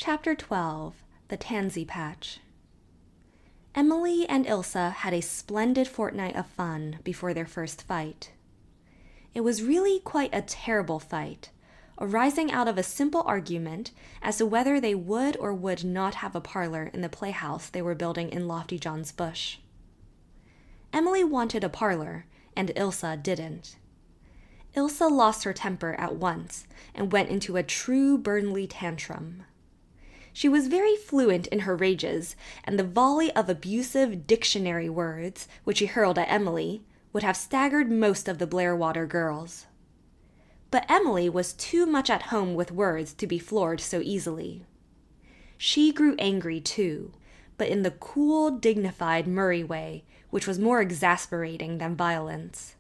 Chapter 12. The Tansy Patch. Emily and Ilsa had a splendid fortnight of fun before their first fight. It was really quite a terrible fight, arising out of a simple argument as to whether they would or would not have a parlor in the playhouse they were building in Lofty John's Bush. Emily wanted a parlor, and Ilsa didn't. Ilsa lost her temper at once and went into a true Burnley tantrum. She was very fluent in her rages, and the volley of abusive dictionary words which she hurled at Emily would have staggered most of the Blairwater girls. But Emily was too much at home with words to be floored so easily. She grew angry too, but in the cool, dignified Murray way, which was more exasperating than violence.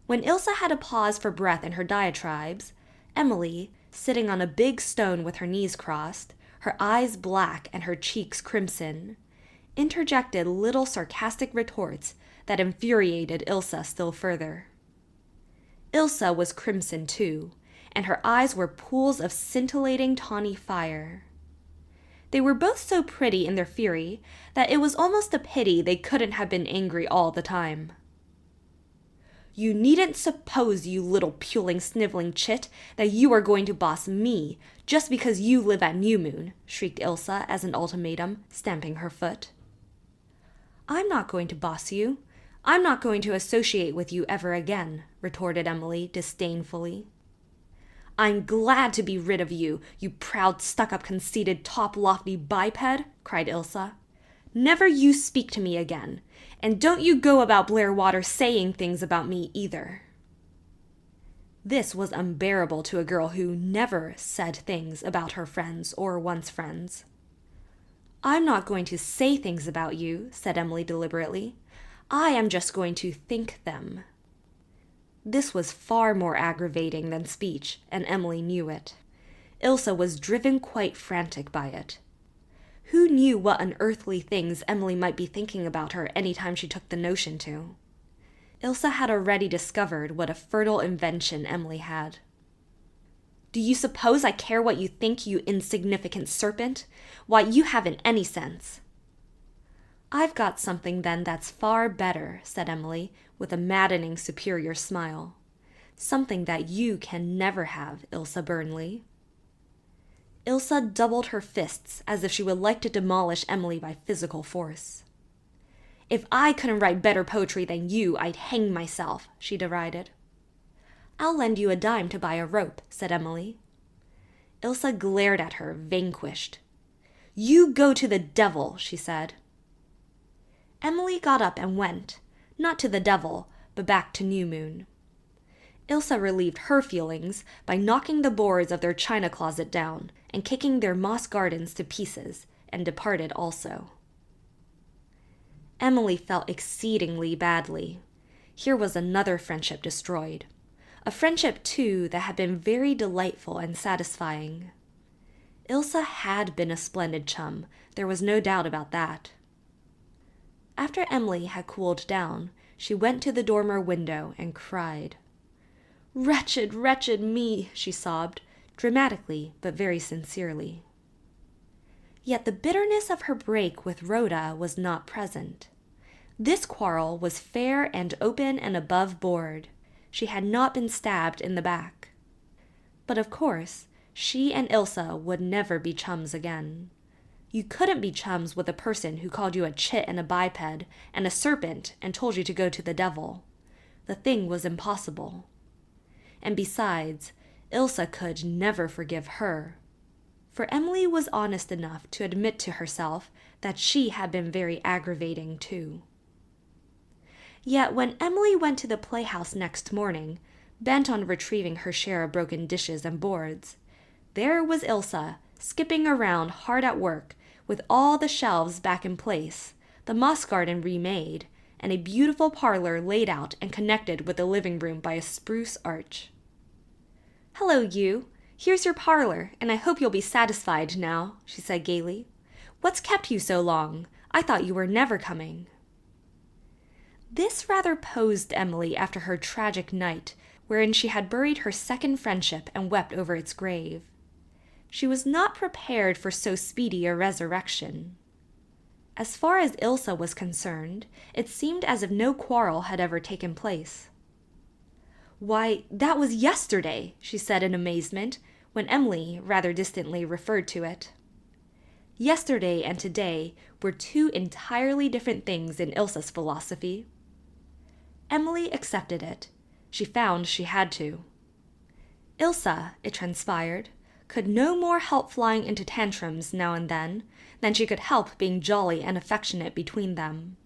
When Ilsa had a pause for breath in her diatribes, Emily, sitting on a big stone with her knees crossed, her eyes black and her cheeks crimson, interjected little sarcastic retorts that infuriated Ilsa still further. Ilsa was crimson too, and her eyes were pools of scintillating tawny fire. They were both so pretty in their fury that it was almost a pity they couldn't have been angry all the time. "You needn't suppose, you little puling, sniveling chit, that you are going to boss me, just because you live at New Moon," shrieked Ilsa as an ultimatum, stamping her foot. "I'm not going to boss you. I'm not going to associate with you ever again," retorted Emily disdainfully. "I'm glad to be rid of you, you proud, stuck-up, conceited, top-lofty biped," cried Ilsa. "Never you speak to me again, and don't you go about Blairwater saying things about me either." This was unbearable to a girl who never said things about her friends or once friends. "I'm not going to say things about you," said Emily deliberately. "I am just going to think them." This was far more aggravating than speech, and Emily knew it. Ilsa was driven quite frantic by it. Who knew what unearthly things Emily might be thinking about her any time she took the notion to? Ilsa had already discovered what a fertile invention Emily had. "Do you suppose I care what you think, you insignificant serpent? Why, you haven't any sense." "I've got something then that's far better," said Emily, with a maddening superior smile. "Something that you can never have, Ilsa Burnley." Ilsa doubled her fists as if she would like to demolish Emily by physical force. "If I couldn't write better poetry than you, I'd hang myself," she derided. "I'll lend you a dime to buy a rope," said Emily. Ilsa glared at her, vanquished. "You go to the devil," she said. Emily got up and went, not to the devil, but back to New Moon. Ilsa relieved her feelings by knocking the boards of their china closet down and kicking their moss gardens to pieces, and departed also. Emily felt exceedingly badly. Here was another friendship destroyed. A friendship, too, that had been very delightful and satisfying. Ilsa had been a splendid chum, there was no doubt about that. After Emily had cooled down, she went to the dormer window and cried. "Wretched, wretched me," she sobbed, dramatically but very sincerely. Yet the bitterness of her break with Rhoda was not present. This quarrel was fair and open and above board. She had not been stabbed in the back. But of course, she and Ilsa would never be chums again. You couldn't be chums with a person who called you a chit and a biped and a serpent and told you to go to the devil. The thing was impossible. And besides, Ilsa could never forgive her. For Emily was honest enough to admit to herself that she had been very aggravating too. Yet when Emily went to the playhouse next morning, bent on retrieving her share of broken dishes and boards, there was Ilsa, skipping around hard at work, with all the shelves back in place, the moss garden remade, and a beautiful parlor laid out and connected with the living room by a spruce arch. "Hello, you. Here's your parlor, and I hope you'll be satisfied now," she said gaily. "What's kept you so long? I thought you were never coming." This rather posed Emily after her tragic night, wherein she had buried her second friendship and wept over its grave. She was not prepared for so speedy a resurrection. As far as Ilse was concerned, it seemed as if no quarrel had ever taken place. "Why, that was yesterday," she said in amazement, when Emily rather distantly referred to it. Yesterday and today were two entirely different things in Ilse's philosophy. Emily accepted it. She found she had to. Ilse, it transpired, could no more help flying into tantrums now and then than she could help being jolly and affectionate between them.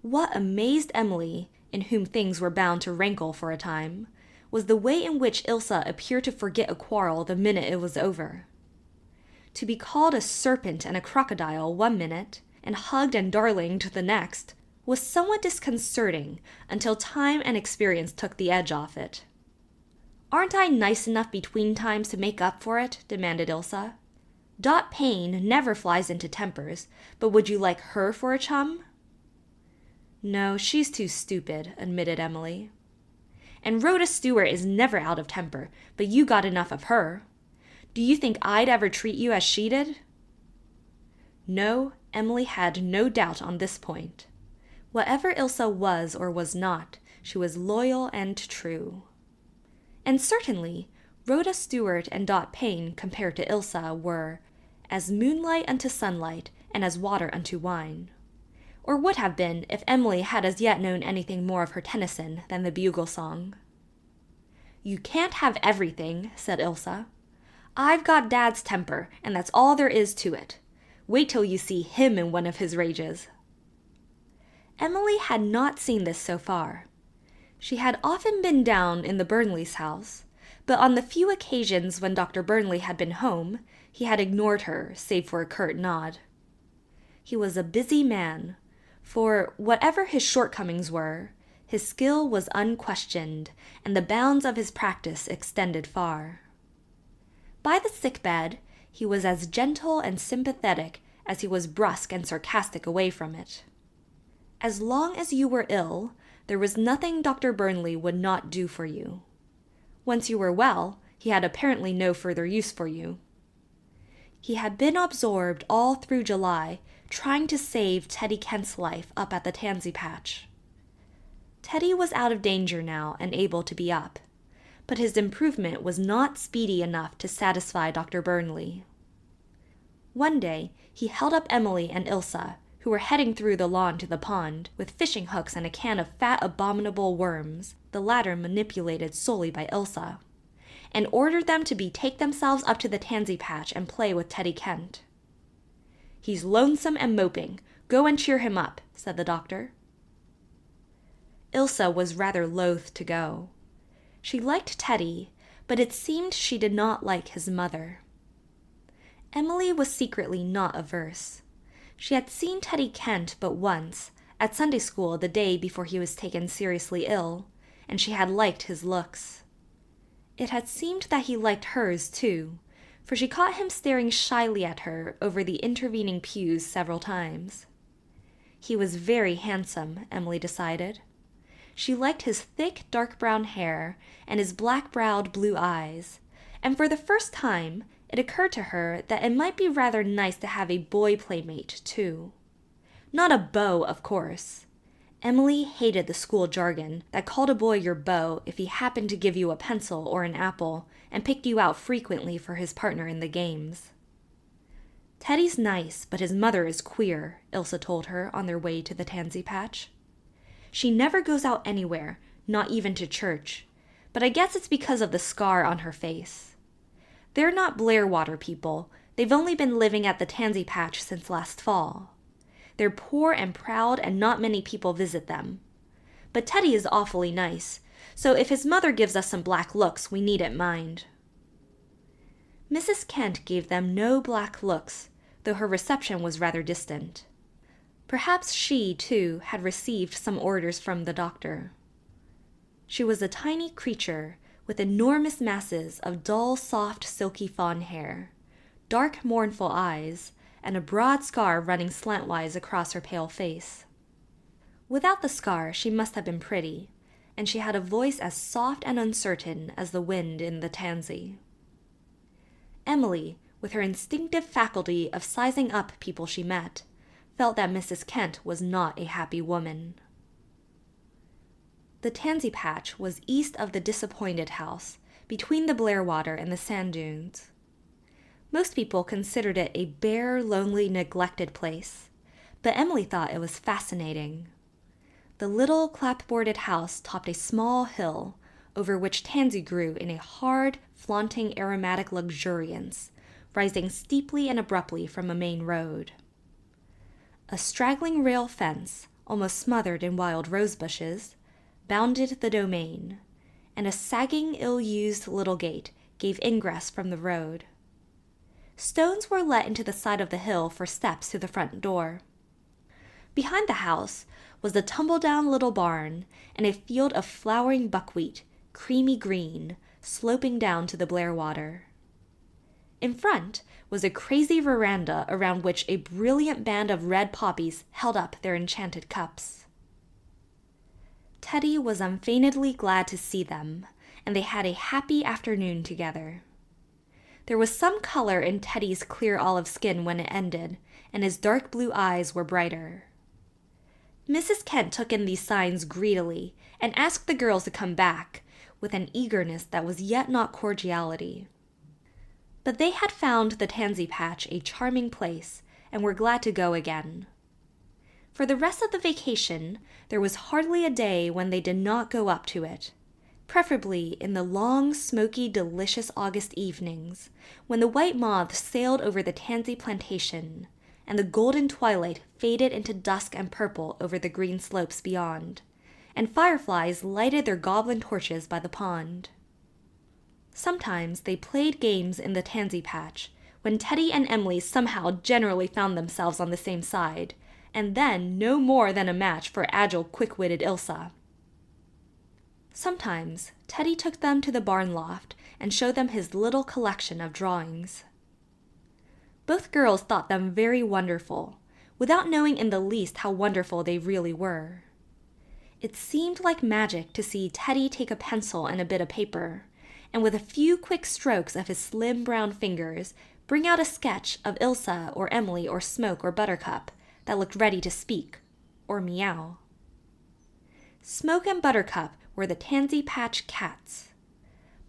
What amazed Emily, in whom things were bound to rankle for a time, was the way in which Ilse appeared to forget a quarrel the minute it was over. To be called a serpent and a crocodile one minute, and hugged and darlinged the next, was somewhat disconcerting until time and experience took the edge off it. "Aren't I nice enough between times to make up for it?" demanded Ilse. "Dot Payne never flies into tempers, but would you like her for a chum?" "No, she's too stupid," admitted Emily. "And Rhoda Stewart is never out of temper, but you got enough of her. Do you think I'd ever treat you as she did?" No, Emily had no doubt on this point. Whatever Ilse was or was not, she was loyal and true. And certainly, Rhoda Stewart and Dot Payne, compared to Ilse, were as moonlight unto sunlight and as water unto wine. Or would have been if Emily had as yet known anything more of her Tennyson than the bugle song. "You can't have everything," said Ilse. "I've got Dad's temper, and that's all there is to it. Wait till you see him in one of his rages." Emily had not seen this so far. She had often been down in the Burnleys' house, but on the few occasions when Dr. Burnley had been home, he had ignored her, save for a curt nod. He was a busy man, for, whatever his shortcomings were, his skill was unquestioned, and the bounds of his practice extended far. By the sick-bed, he was as gentle and sympathetic as he was brusque and sarcastic away from it. As long as you were ill, there was nothing Dr. Burnley would not do for you. Once you were well, he had apparently no further use for you. He had been absorbed all through July, trying to save Teddy Kent's life up at the Tansy patch. Teddy was out of danger now and able to be up, but his improvement was not speedy enough to satisfy Dr. Burnley. One day, he held up Emily and Ilse, who were heading through the lawn to the pond, with fishing hooks and a can of fat abominable worms, the latter manipulated solely by Ilse, and ordered them to betake themselves up to the Tansy patch and play with Teddy Kent. "He's lonesome and moping. Go and cheer him up," said the doctor. Ilse was rather loath to go. She liked Teddy, but it seemed she did not like his mother. Emily was secretly not averse. She had seen Teddy Kent but once, at Sunday school the day before he was taken seriously ill, and she had liked his looks. It had seemed that he liked hers, too, for she caught him staring shyly at her over the intervening pews several times. He was very handsome, Emily decided. She liked his thick, dark brown hair and his black-browed blue eyes, and for the first time it occurred to her that it might be rather nice to have a boy playmate, too. Not a beau, of course. Emily hated the school jargon that called a boy your beau if he happened to give you a pencil or an apple and picked you out frequently for his partner in the games. "Teddy's nice, but his mother is queer," Ilse told her on their way to the Tansy patch. "She never goes out anywhere, not even to church, but I guess it's because of the scar on her face. They're not Blairwater people. They've only been living at the Tansy patch since last fall. They're poor and proud, and not many people visit them. But Teddy is awfully nice, so if his mother gives us some black looks, we needn't mind." Mrs. Kent gave them no black looks, though her reception was rather distant. Perhaps she, too, had received some orders from the doctor. She was a tiny creature, with enormous masses of dull, soft, silky fawn hair, dark, mournful eyes, and a broad scar running slantwise across her pale face. Without the scar, she must have been pretty, and she had a voice as soft and uncertain as the wind in the tansy. Emily, with her instinctive faculty of sizing up people she met, felt that Mrs. Kent was not a happy woman. The Tansy Patch was east of the disappointed house, between the Blairwater and the sand dunes. Most people considered it a bare, lonely, neglected place, but Emily thought it was fascinating. The little clapboarded house topped a small hill, over which tansy grew in a hard, flaunting aromatic luxuriance, rising steeply and abruptly from a main road. A straggling rail fence, almost smothered in wild rose bushes, bounded the domain, and a sagging, ill-used little gate gave ingress from the road. Stones were let into the side of the hill for steps to the front door. Behind the house was the tumble-down little barn and a field of flowering buckwheat, creamy green, sloping down to the Blairwater. In front was a crazy veranda around which a brilliant band of red poppies held up their enchanted cups. Teddy was unfeignedly glad to see them, and they had a happy afternoon together. There was some color in Teddy's clear olive skin when it ended, and his dark blue eyes were brighter. Mrs. Kent took in these signs greedily and asked the girls to come back, with an eagerness that was yet not cordiality. But they had found the Tansy Patch a charming place, and were glad to go again. For the rest of the vacation, there was hardly a day when they did not go up to it, preferably in the long, smoky, delicious August evenings, when the white moths sailed over the tansy plantation, and the golden twilight faded into dusk and purple over the green slopes beyond, and fireflies lighted their goblin torches by the pond. Sometimes they played games in the Tansy Patch, when Teddy and Emily somehow generally found themselves on the same side, and then no more than a match for agile, quick-witted Ilsa. Sometimes Teddy took them to the barn loft and showed them his little collection of drawings. Both girls thought them very wonderful, without knowing in the least how wonderful they really were. It seemed like magic to see Teddy take a pencil and a bit of paper, and with a few quick strokes of his slim brown fingers, bring out a sketch of Ilsa or Emily or Smoke or Buttercup that looked ready to speak, or meow. Smoke and Buttercup were the Tansy Patch cats.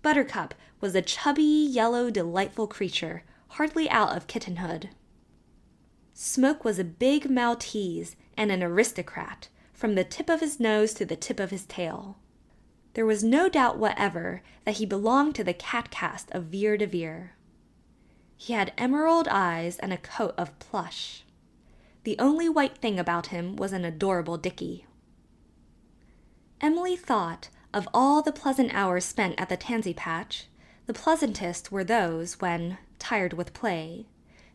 Buttercup was a chubby, yellow, delightful creature, hardly out of kittenhood. Smoke was a big Maltese and an aristocrat, from the tip of his nose to the tip of his tail. There was no doubt whatever that he belonged to the cat caste of Vere de Vere. He had emerald eyes and a coat of plush. The only white thing about him was an adorable dicky. Emily thought, of all the pleasant hours spent at the Tansy Patch, the pleasantest were those when, tired with play,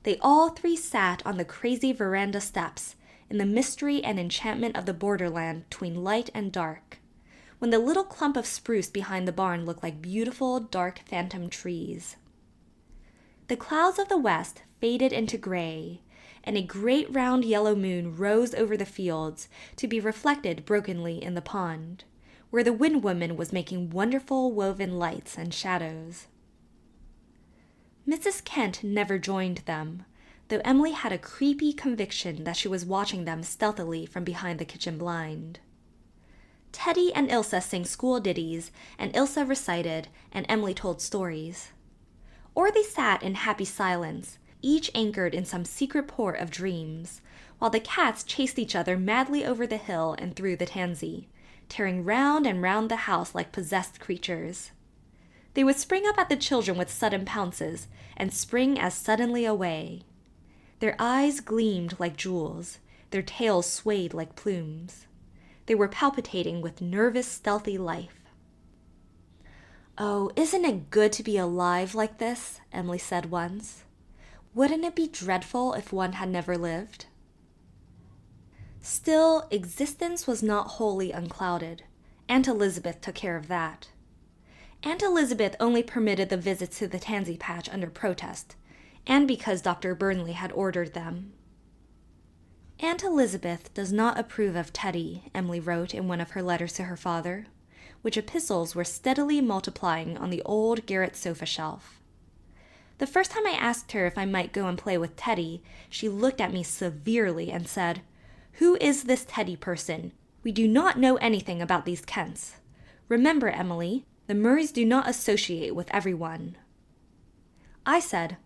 they all three sat on the crazy veranda steps in the mystery and enchantment of the borderland between light and dark, when the little clump of spruce behind the barn looked like beautiful, dark phantom trees. The clouds of the west faded into gray, and a great round yellow moon rose over the fields to be reflected brokenly in the pond, where the Wind Woman was making wonderful woven lights and shadows. Mrs. Kent never joined them, though Emily had a creepy conviction that she was watching them stealthily from behind the kitchen blind. Teddy and Ilsa sang school ditties, and Ilsa recited, and Emily told stories. Or they sat in happy silence, each anchored in some secret port of dreams, while the cats chased each other madly over the hill and through the tansy, tearing round and round the house like possessed creatures. They would spring up at the children with sudden pounces, and spring as suddenly away. Their eyes gleamed like jewels, their tails swayed like plumes. They were palpitating with nervous, stealthy life. "Oh, isn't it good to be alive like this?" Emily said once. "Wouldn't it be dreadful if one had never lived?" Still, existence was not wholly unclouded. Aunt Elizabeth took care of that. Aunt Elizabeth only permitted the visits to the Tansy Patch under protest, and because Dr. Burnley had ordered them. "Aunt Elizabeth does not approve of Teddy," Emily wrote in one of her letters to her father, which epistles were steadily multiplying on the old garret sofa shelf. The first time I asked her if I might go and play with Teddy, she looked at me severely and said, "Who is this Teddy person? We do not know anything about these Kents. Remember, Emily, the Murrays do not associate with everyone." I said,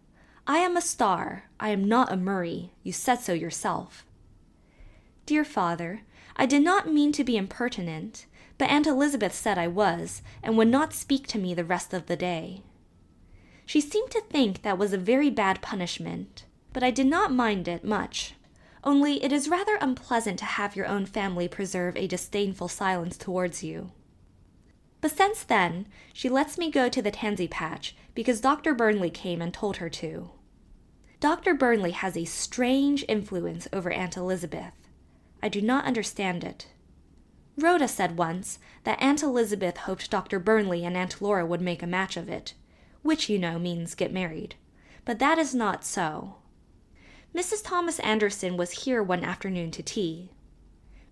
"I am a Star. I am not a Murray. You said so yourself." "Dear father, I did not mean to be impertinent, but Aunt Elizabeth said I was, and would not speak to me the rest of the day. She seemed to think that was a very bad punishment, but I did not mind it much. Only it is rather unpleasant to have your own family preserve a disdainful silence towards you. But since then, she lets me go to the tansy patch because Dr. Burnley came and told her to. Dr. Burnley has a strange influence over Aunt Elizabeth. I do not understand it. Rhoda said once that Aunt Elizabeth hoped Dr. Burnley and Aunt Laura would make a match of it, which, you know, means get married. But that is not so. Mrs. Thomas Anderson was here one afternoon to tea.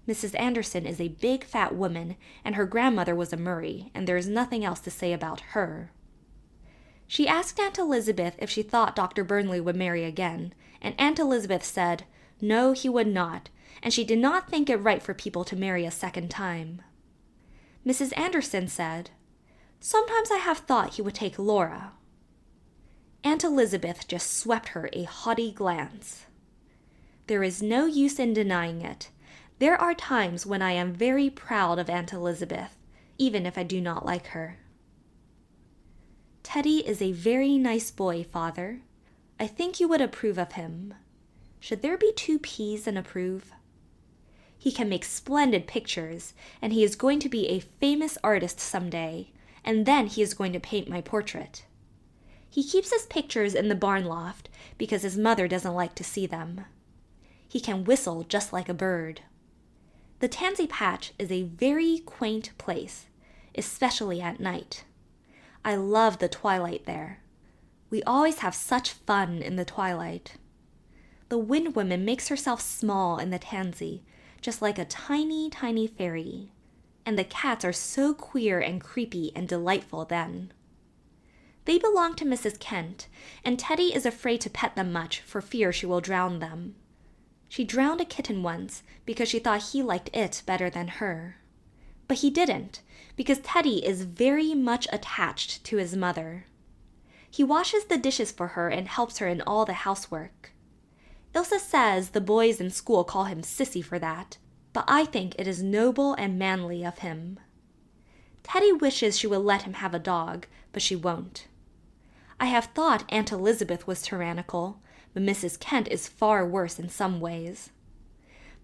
Mrs. Anderson is a big fat woman, and her grandmother was a Murray, and there is nothing else to say about her. She asked Aunt Elizabeth if she thought Dr. Burnley would marry again, and Aunt Elizabeth said, no, he would not, and she did not think it right for people to marry a second time. Mrs. Anderson said, sometimes I have thought he would take Laura. Aunt Elizabeth just swept her a haughty glance. There is no use in denying it. There are times when I am very proud of Aunt Elizabeth, even if I do not like her. Teddy is a very nice boy, Father. I think you would approve of him. Should there be 2 P's in approve? He can make splendid pictures, and he is going to be a famous artist someday, and then he is going to paint my portrait. He keeps his pictures in the barn loft because his mother doesn't like to see them. He can whistle just like a bird. The Tansy Patch is a very quaint place, especially at night. I love the twilight there. We always have such fun in the twilight. The Wind Woman makes herself small in the tansy, just like a tiny, tiny fairy. And the cats are so queer and creepy and delightful then. They belong to Mrs. Kent, and Teddy is afraid to pet them much for fear she will drown them. She drowned a kitten once because she thought he liked it better than her. But he didn't, because Teddy is very much attached to his mother. He washes the dishes for her and helps her in all the housework. Ilsa says the boys in school call him Sissy for that, but I think it is noble and manly of him. Teddy wishes she would let him have a dog, but she won't. I have thought Aunt Elizabeth was tyrannical, but Mrs. Kent is far worse in some ways.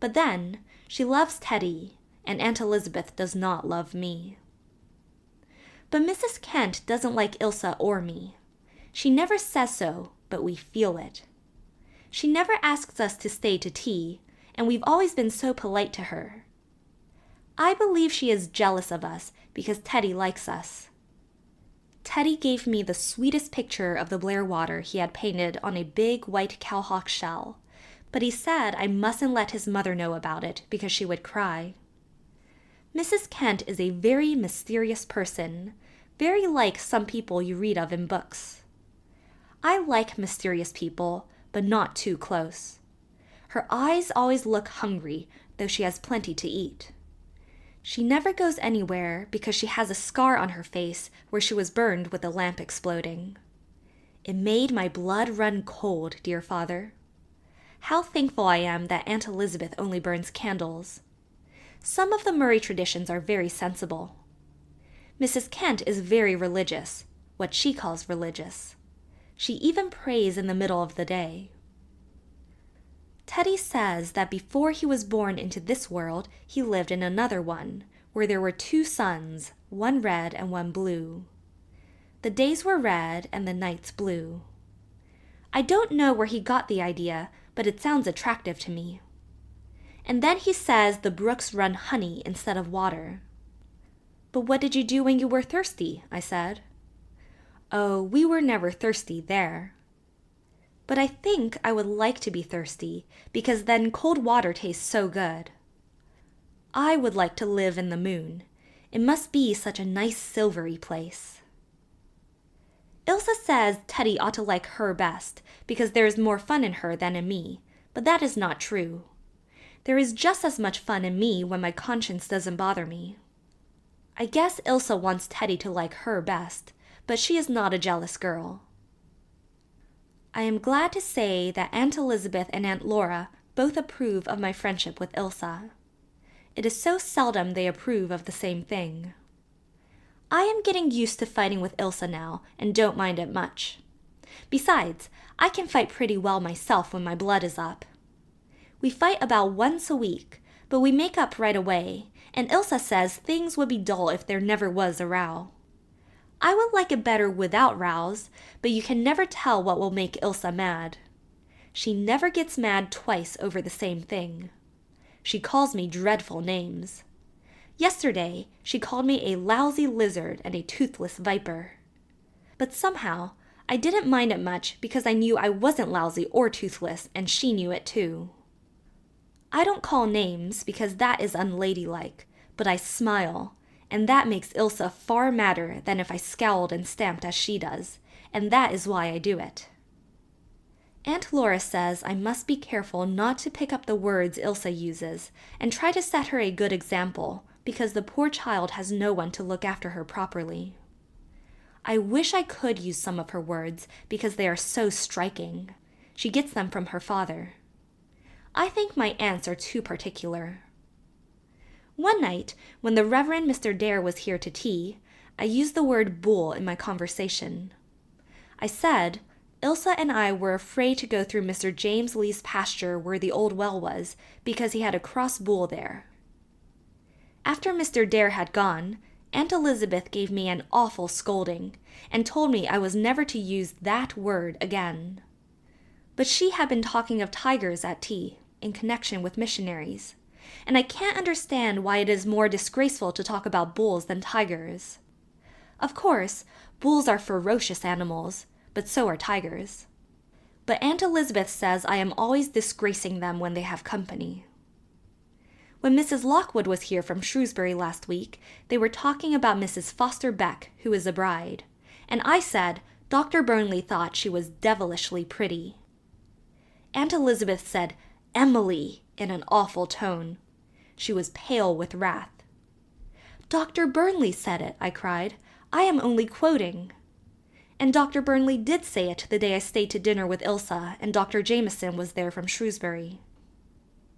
But then, she loves Teddy, and Aunt Elizabeth does not love me. But Mrs. Kent doesn't like Ilsa or me. She never says so, but we feel it. She never asks us to stay to tea, and we've always been so polite to her. I believe she is jealous of us because Teddy likes us. Teddy gave me the sweetest picture of the Blairwater he had painted on a big white cowhawk shell, but he said I mustn't let his mother know about it because she would cry. Mrs. Kent is a very mysterious person, very like some people you read of in books. I like mysterious people, but not too close. Her eyes always look hungry, though she has plenty to eat. She never goes anywhere because she has a scar on her face where she was burned with a lamp exploding. It made my blood run cold, dear father. How thankful I am that Aunt Elizabeth only burns candles. Some of the Murray traditions are very sensible. Mrs. Kent is very religious, what she calls religious. She even prays in the middle of the day. Teddy says that before he was born into this world, he lived in another one, where there were 2 suns, one red and one blue. The days were red and the nights blue. I don't know where he got the idea, but it sounds attractive to me. And then he says the brooks run honey instead of water. But what did you do when you were thirsty? I said. Oh, we were never thirsty there. But I think I would like to be thirsty, because then cold water tastes so good. I would like to live in the moon. It must be such a nice silvery place. Ilsa says Teddy ought to like her best, because there is more fun in her than in me, but that is not true. There is just as much fun in me when my conscience doesn't bother me. I guess Ilsa wants Teddy to like her best, but she is not a jealous girl. I am glad to say that Aunt Elizabeth and Aunt Laura both approve of my friendship with Ilsa. It is so seldom they approve of the same thing. I am getting used to fighting with Ilsa now and don't mind it much. Besides, I can fight pretty well myself when my blood is up. We fight about once a week, but we make up right away, and Ilsa says things would be dull if there never was a row. I would like it better without rows, but you can never tell what will make Ilsa mad. She never gets mad twice over the same thing. She calls me dreadful names. Yesterday, she called me a lousy lizard and a toothless viper. But somehow, I didn't mind it much because I knew I wasn't lousy or toothless, and she knew it too. I don't call names because that is unladylike, but I smile, and that makes Ilsa far madder than if I scowled and stamped as she does, and that is why I do it. Aunt Laura says I must be careful not to pick up the words Ilsa uses and try to set her a good example, because the poor child has no one to look after her properly. I wish I could use some of her words because they are so striking. She gets them from her father. I think my aunts are too particular. One night, when the Reverend Mr. Dare was here to tea, I used the word bull in my conversation. I said, Ilsa and I were afraid to go through Mr. James Lee's pasture where the old well was because he had a cross bull there. After Mr. Dare had gone, Aunt Elizabeth gave me an awful scolding and told me I was never to use that word again. But she had been talking of tigers at tea, in connection with missionaries, and I can't understand why it is more disgraceful to talk about bulls than tigers. Of course, bulls are ferocious animals, but so are tigers. But Aunt Elizabeth says I am always disgracing them when they have company. When Mrs. Lockwood was here from Shrewsbury last week, they were talking about Mrs. Foster Beck, who is a bride, and I said Dr. Burnley thought she was devilishly pretty. Aunt Elizabeth said, Emily, in an awful tone. She was pale with wrath. Dr. Burnley said it, I cried. I am only quoting. And Dr. Burnley did say it the day I stayed to dinner with Ilsa, and Dr. Jameson was there from Shrewsbury.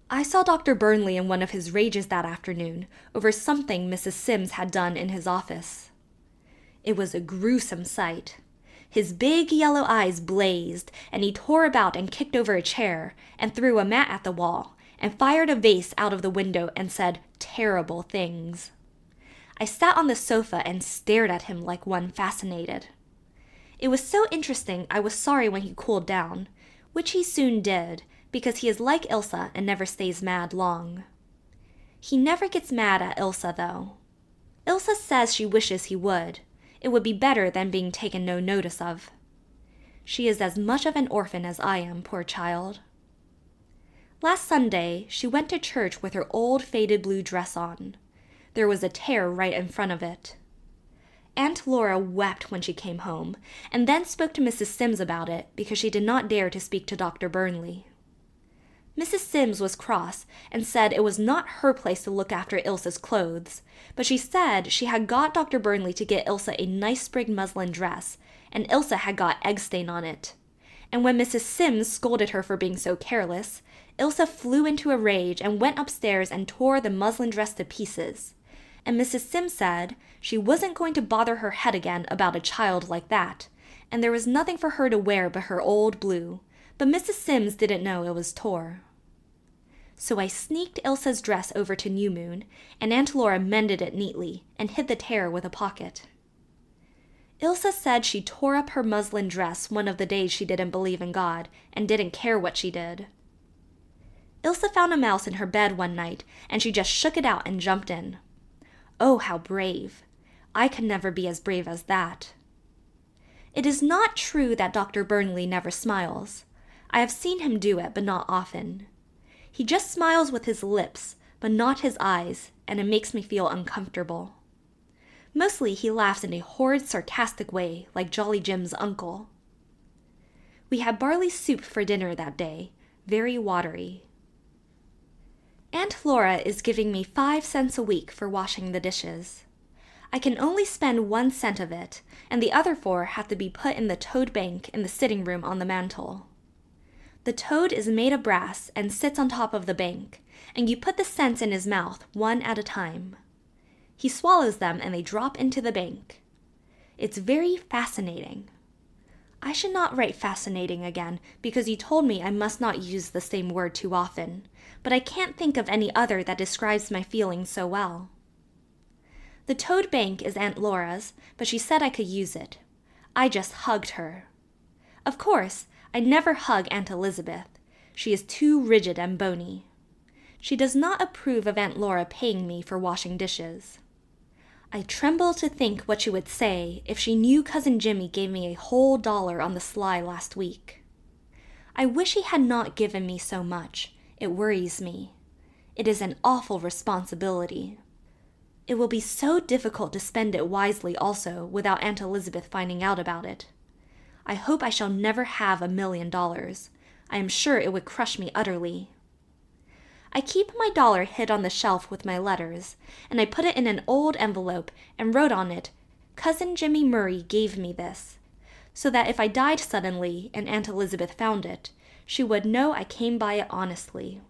I saw Dr. Burnley in one of his rages that afternoon over something Mrs. Sims had done in his office. It was a gruesome sight. His big yellow eyes blazed, and he tore about and kicked over a chair, and threw a mat at the wall, and fired a vase out of the window and said terrible things. I sat on the sofa and stared at him like one fascinated. It was so interesting I was sorry when he cooled down, which he soon did, because he is like Ilsa and never stays mad long. He never gets mad at Ilsa, though. Ilsa says she wishes he would. It would be better than being taken no notice of. She is as much of an orphan as I am, poor child. Last Sunday, she went to church with her old faded blue dress on. There was a tear right in front of it. Aunt Laura wept when she came home, and then spoke to Mrs. Sims about it because she did not dare to speak to Dr. Burnley. Mrs. Sims was cross and said it was not her place to look after Ilsa's clothes, but she said she had got Dr. Burnley to get Ilsa a nice sprigged muslin dress, and Ilsa had got egg stain on it. And when Mrs. Sims scolded her for being so careless, Ilsa flew into a rage and went upstairs and tore the muslin dress to pieces. And Mrs. Sims said she wasn't going to bother her head again about a child like that, and there was nothing for her to wear but her old blue, but Mrs. Sims didn't know it was tore. So I sneaked Ilsa's dress over to New Moon, and Aunt Laura mended it neatly and hid the tear with a pocket. Ilsa said she tore up her muslin dress one of the days she didn't believe in God and didn't care what she did. Ilsa found a mouse in her bed one night, and she just shook it out and jumped in. Oh, how brave! I could never be as brave as that. It is not true that Dr. Burnley never smiles. I have seen him do it, but not often. He just smiles with his lips, but not his eyes, and it makes me feel uncomfortable. Mostly he laughs in a horrid, sarcastic way, like Jolly Jim's uncle. We had barley soup for dinner that day, very watery. Aunt Laura is giving me 5 cents a week for washing the dishes. I can only spend 1 cent of it, and the other 4 have to be put in the toad bank in the sitting room on the mantel. The toad is made of brass and sits on top of the bank, and you put the cents in his mouth 1 at a time. He swallows them and they drop into the bank. It's very fascinating. I should not write fascinating again because you told me I must not use the same word too often, but I can't think of any other that describes my feelings so well. The toad bank is Aunt Laura's, but she said I could use it. I just hugged her. Of course, I never hug Aunt Elizabeth. She is too rigid and bony. She does not approve of Aunt Laura paying me for washing dishes. I tremble to think what she would say if she knew Cousin Jimmy gave me a whole $1 on the sly last week. I wish he had not given me so much. It worries me. It is an awful responsibility. It will be so difficult to spend it wisely also without Aunt Elizabeth finding out about it. I hope I shall never have $1 million. I am sure it would crush me utterly. I keep my $1 hid on the shelf with my letters, and I put it in an old envelope and wrote on it, "Cousin Jimmy Murray gave me this," so that if I died suddenly and Aunt Elizabeth found it, she would know I came by it honestly.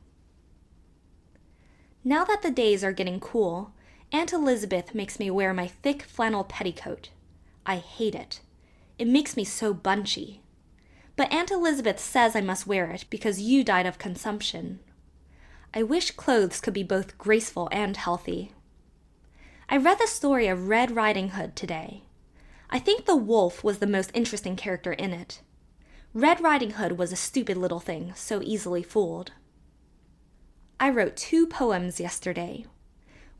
Now that the days are getting cool, Aunt Elizabeth makes me wear my thick flannel petticoat. I hate it. It makes me so bunchy. But Aunt Elizabeth says I must wear it because you died of consumption. I wish clothes could be both graceful and healthy. I read the story of Red Riding Hood today. I think the wolf was the most interesting character in it. Red Riding Hood was a stupid little thing, so easily fooled. I wrote 2 poems yesterday.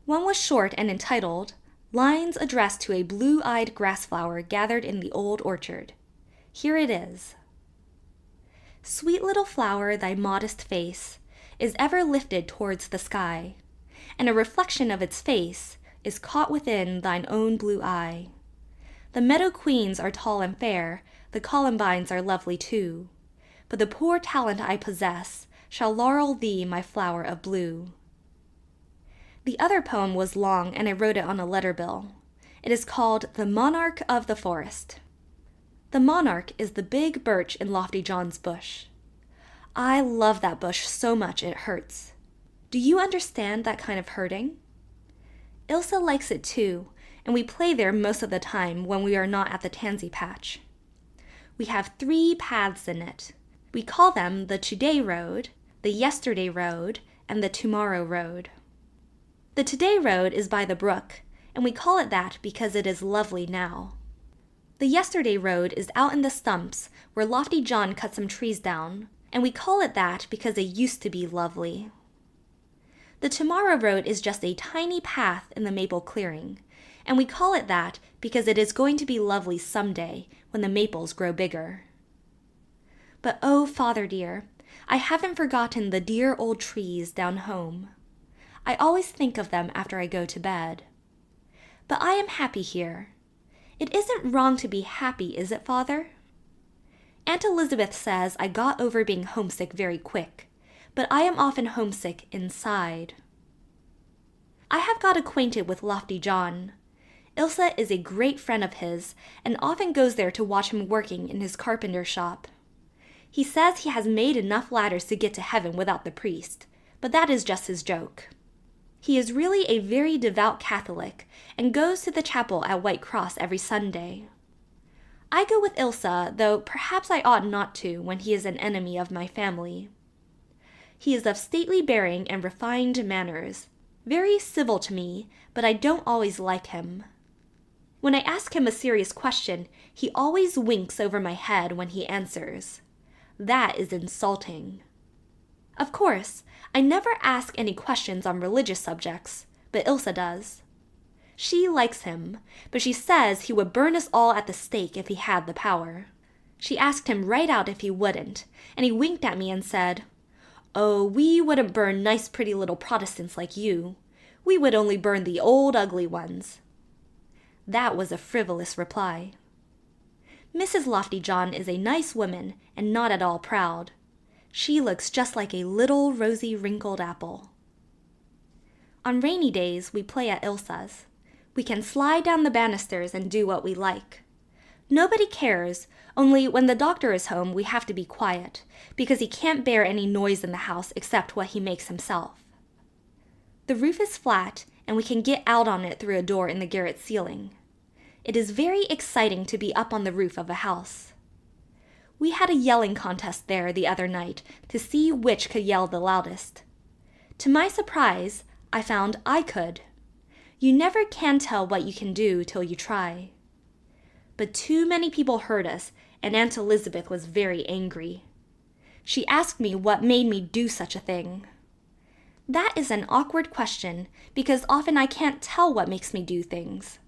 One was short and entitled, "Lines Addressed to a Blue-Eyed Grassflower Gathered in the Old Orchard." Here it is. Sweet little flower, thy modest face is ever lifted towards the sky, and a reflection of its face is caught within thine own blue eye. The meadow queens are tall and fair, the columbines are lovely too, but the poor talent I possess shall laurel thee, my flower of blue. The other poem was long, and I wrote it on a letter bill. It is called The Monarch of the Forest. The monarch is the big birch in Lofty John's bush. I love that bush so much it hurts. Do you understand that kind of hurting? Ilsa likes it too, and we play there most of the time when we are not at the Tansy patch. We have 3 paths in it. We call them the Today Road, the Yesterday Road, and the Tomorrow Road. The Today Road is by the brook, and we call it that because it is lovely now. The Yesterday Road is out in the stumps where Lofty John cut some trees down, and we call it that because they used to be lovely. The Tomorrow Road is just a tiny path in the maple clearing, and we call it that because it is going to be lovely someday when the maples grow bigger. But oh, Father dear, I haven't forgotten the dear old trees down home. I always think of them after I go to bed. But I am happy here. It isn't wrong to be happy, is it, Father? Aunt Elizabeth says I got over being homesick very quick, but I am often homesick inside. I have got acquainted with Lofty John. Ilsa is a great friend of his and often goes there to watch him working in his carpenter shop. He says he has made enough ladders to get to heaven without the priest, but that is just his joke. He is really a very devout Catholic and goes to the chapel at White Cross every Sunday. I go with Ilsa, though perhaps I ought not to when he is an enemy of my family. He is of stately bearing and refined manners, very civil to me, but I don't always like him. When I ask him a serious question, he always winks over my head when he answers. That is insulting. Of course, I never ask any questions on religious subjects, but Ilsa does. She likes him, but she says he would burn us all at the stake if he had the power. She asked him right out if he wouldn't, and he winked at me and said, "Oh, we wouldn't burn nice pretty little Protestants like you. We would only burn the old ugly ones." That was a frivolous reply. Mrs. Lofty-John is a nice woman and not at all proud. She looks just like a little rosy wrinkled apple. On rainy days, we play at Ilsa's. We can slide down the banisters and do what we like. Nobody cares, only when the doctor is home we have to be quiet, because he can't bear any noise in the house except what he makes himself. The roof is flat, and we can get out on it through a door in the garret ceiling. It is very exciting to be up on the roof of a house. We had a yelling contest there the other night to see which could yell the loudest. To my surprise, I found I could. You never can tell what you can do till you try. But too many people heard us, and Aunt Elizabeth was very angry. She asked me what made me do such a thing. That is an awkward question, because often I can't tell what makes me do things.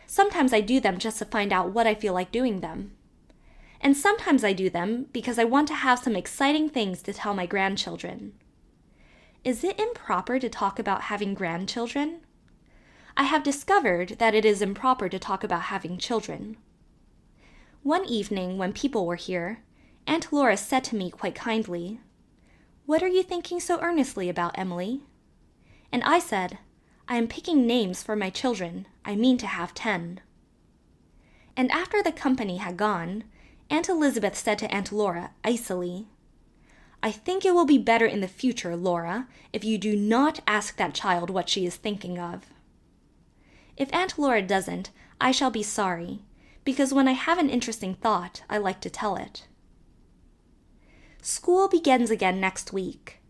Sometimes I do them just to find out what I feel like doing them. And sometimes I do them because I want to have some exciting things to tell my grandchildren. Is it improper to talk about having grandchildren? I have discovered that it is improper to talk about having children. One evening when people were here, Aunt Laura said to me quite kindly, "What are you thinking so earnestly about, Emily?" And I said, "I am picking names for my children. I mean to have 10. And after the company had gone, Aunt Elizabeth said to Aunt Laura icily, "I think it will be better in the future, Laura, if you do not ask that child what she is thinking of." If Aunt Laura doesn't, I shall be sorry, because when I have an interesting thought, I like to tell it. School begins again next week.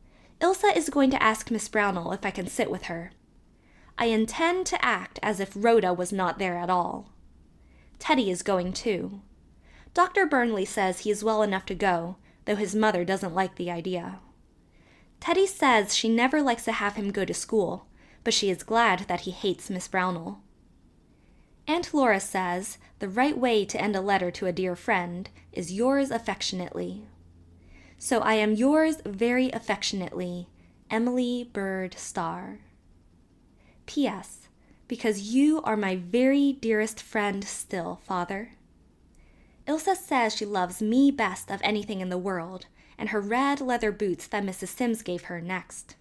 Ilsa is going to ask Miss Brownell if I can sit with her. I intend to act as if Rhoda was not there at all. Teddy is going too. Dr. Burnley says he is well enough to go, though his mother doesn't like the idea. Teddy says she never likes to have him go to school, but she is glad that he hates Miss Brownell. Aunt Laura says the right way to end a letter to a dear friend is yours affectionately. So I am yours very affectionately, Emily Bird Starr. P.S. Because you are my very dearest friend still, Father. Ilsa says she loves me best of anything in the world, and her red leather boots that Mrs. Sims gave her next.